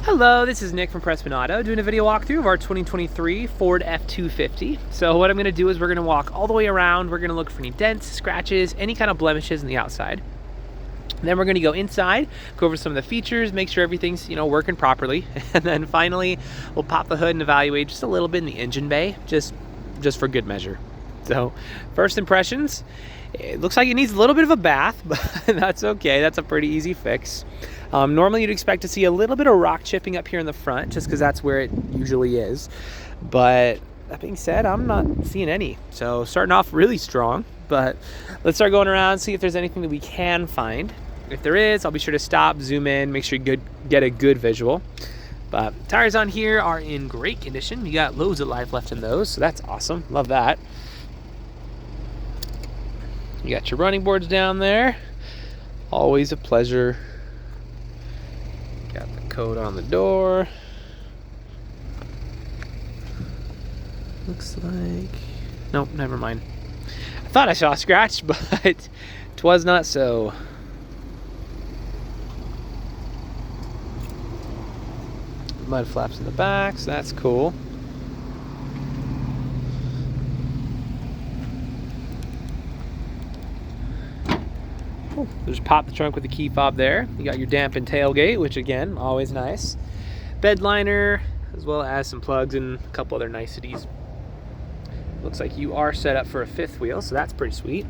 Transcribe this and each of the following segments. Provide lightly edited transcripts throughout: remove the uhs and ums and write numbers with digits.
Hello, this is Nick from Prestman doing a video walkthrough of our 2023 Ford F-250. So what I'm going to do is we're going to walk all the way around. We're going to look for any dents, scratches, any kind of blemishes in the outside. Then we're going to go inside, go over some of the features, make sure everything's working properly, and then finally we'll pop the hood and evaluate just a little bit in the engine bay, just for good measure. So first impressions, it looks like it needs a little bit of a bath, but that's okay. That's a pretty easy fix. Normally you'd expect to see a little bit of rock chipping up here in the front, just because that's where it usually is. But that being said, I'm not seeing any. So starting off really strong, but let's start going around, see if there's anything that we can find. If there is, I'll be sure to stop, zoom in, make sure you get a good visual. But tires on here are in great condition. You got loads of life left in those, so that's awesome. Love that. You got your running boards down there. Always a pleasure. Got the code on the door. Looks like... Nope, never mind. I thought I saw a scratch, but 'twas not so. Mud flaps in the back, so that's cool. Oh, just pop the trunk with the key fob there. You got your dampened tailgate, which again, always nice. Bed liner, as well as some plugs and a couple other niceties. Looks like you are set up for a fifth wheel, so that's pretty sweet.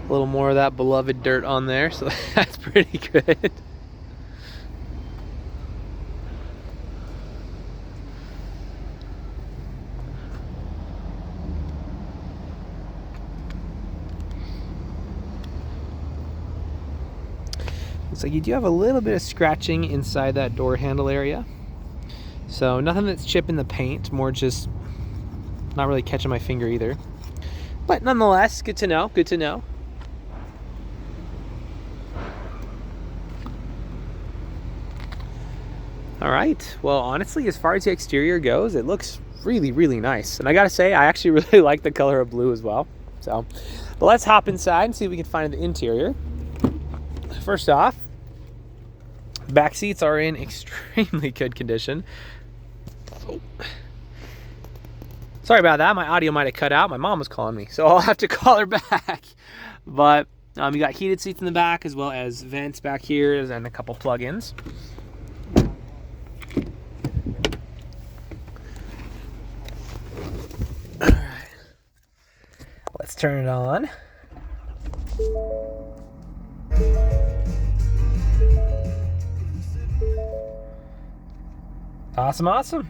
A little more of that beloved dirt on there, so that's pretty good. Looks like you do have a little bit of scratching inside that door handle area. So nothing that's chipping the paint, more just not really catching my finger either. But nonetheless, good to know, good to know. All right, well, honestly, as far as the exterior goes, it looks really, really nice. And I gotta say, I actually really like the color of blue as well. So, but let's hop inside and see what we can find in the interior. First off, back seats are in extremely good condition. Oh. Sorry about that, my audio might have cut out. My mom was calling me, so I'll have to call her back. But you got heated seats in the back, as well as vents back here, and a couple plug-ins. Let's turn it on. Awesome.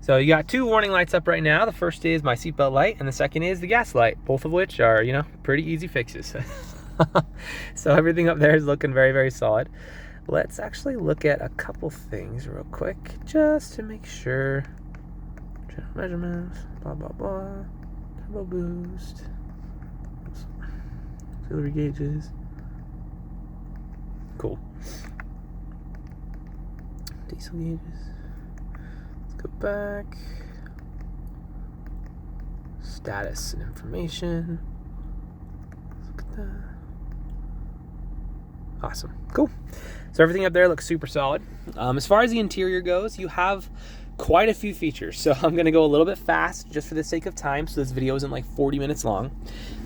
So you got two warning lights up right now. The first is my seatbelt light, and the second is the gas light, both of which are, pretty easy fixes. So everything up there is looking very, very solid. Let's actually look at a couple things real quick, just to make sure. General measurements, blah, blah, blah. Turbo boost. Auxiliary gauges. Cool. Diesel gauges. Let's go back. Status and information. Let's look at that. Awesome. Cool. So everything up there looks super solid. As far as the interior goes, you have quite a few features. So I'm going to go a little bit fast just for the sake of time, so this video isn't like 40 minutes long.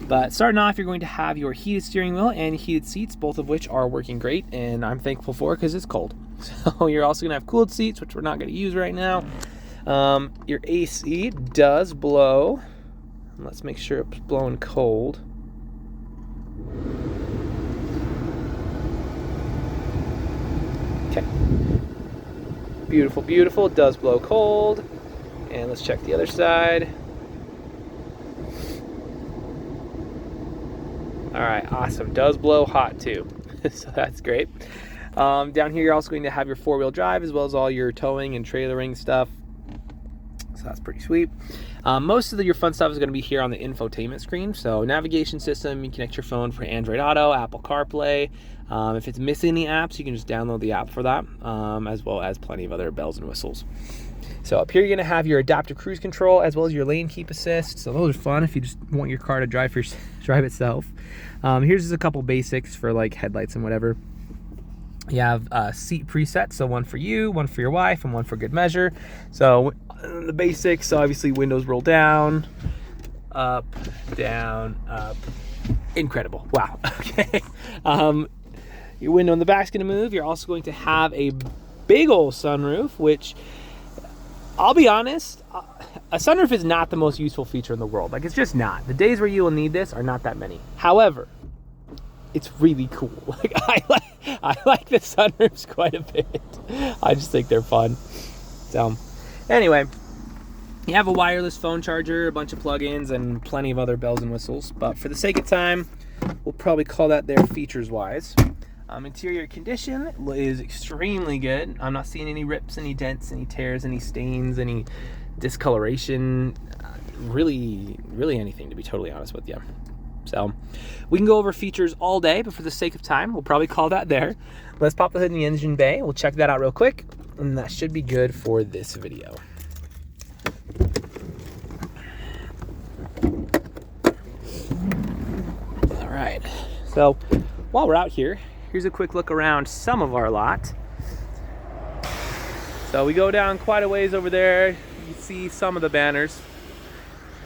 But starting off, you're going to have your heated steering wheel and heated seats, both of which are working great, and I'm thankful for because it's cold. So you're also going to have cooled seats, which we're not going to use right now. Your AC does blow. Let's make sure it's blowing cold. Okay. Beautiful, beautiful. It does blow cold. And let's check the other side. All right, awesome. Does blow hot too. So that's great. Down here, you're also going to have your four-wheel drive, as well as all your towing and trailering stuff. So that's pretty sweet. Most of your fun stuff is going to be here on the infotainment screen. So navigation system, you connect your phone for Android Auto, Apple CarPlay. If it's missing the apps, you can just download the app for that, as well as plenty of other bells and whistles. So up here, you're gonna have your adaptive cruise control as well as your lane keep assist. So those are fun if you just want your car to drive itself. Here's just a couple basics for like headlights and whatever. You have seat presets, so one for you, one for your wife, and one for good measure. So the basics, so obviously windows roll down, up, down, up. Incredible. Wow. Okay. Your window in the back's gonna move. You're also going to have a big old sunroof, which I'll be honest, a sunroof is not the most useful feature in the world. Like, it's just not. The days where you will need this are not that many. However, it's really cool. Like, I like the sunroofs quite a bit. I just think they're fun. So, anyway, you have a wireless phone charger, a bunch of plugins, and plenty of other bells and whistles. But for the sake of time, we'll probably call that there features-wise. Interior condition is extremely good. I'm not seeing any rips, any dents, any tears, any stains, any discoloration, really anything, to be totally honest with you. So we can go over features all day, but for the sake of time, we'll probably call that there. Let's pop the hood in the engine bay. We'll check that out real quick, and that should be good for this video. All right, so while we're out here, here's a quick look around some of our lot. So we go down quite a ways over there. You see some of the banners.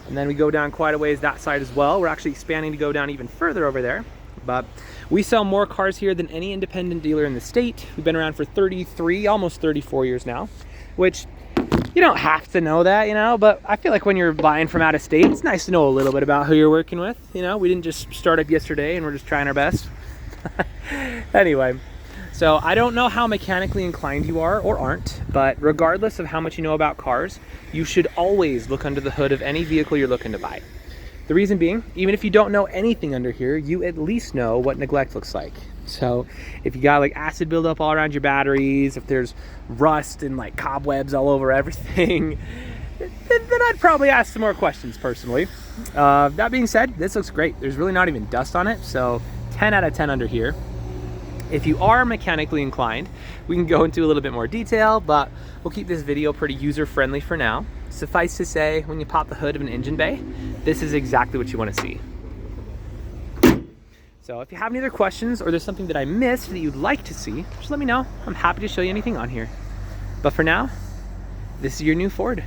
And then we go down quite a ways that side as well. We're actually expanding to go down even further over there. But we sell more cars here than any independent dealer in the state. We've been around for 33, almost 34 years now, which you don't have to know that, you know, but I feel like when you're buying from out of state, it's nice to know a little bit about who you're working with. You know, we didn't just start up yesterday and we're just trying our best. Anyway, so I don't know how mechanically inclined you are or aren't, but regardless of how much you know about cars, you should always look under the hood of any vehicle you're looking to buy. The reason being, even if you don't know anything under here, you at least know what neglect looks like. So if you got like acid buildup all around your batteries, if there's rust and like cobwebs all over everything, then I'd probably ask some more questions personally. That being said, this looks great. There's really not even dust on it, so 10 out of 10 under here. If you are mechanically inclined, we can go into a little bit more detail, but we'll keep this video pretty user-friendly for now. Suffice to say, when you pop the hood of an engine bay, this is exactly what you want to see. So if you have any other questions or there's something that I missed that you'd like to see, just let me know. I'm happy to show you anything on here. But for now, this is your new Ford.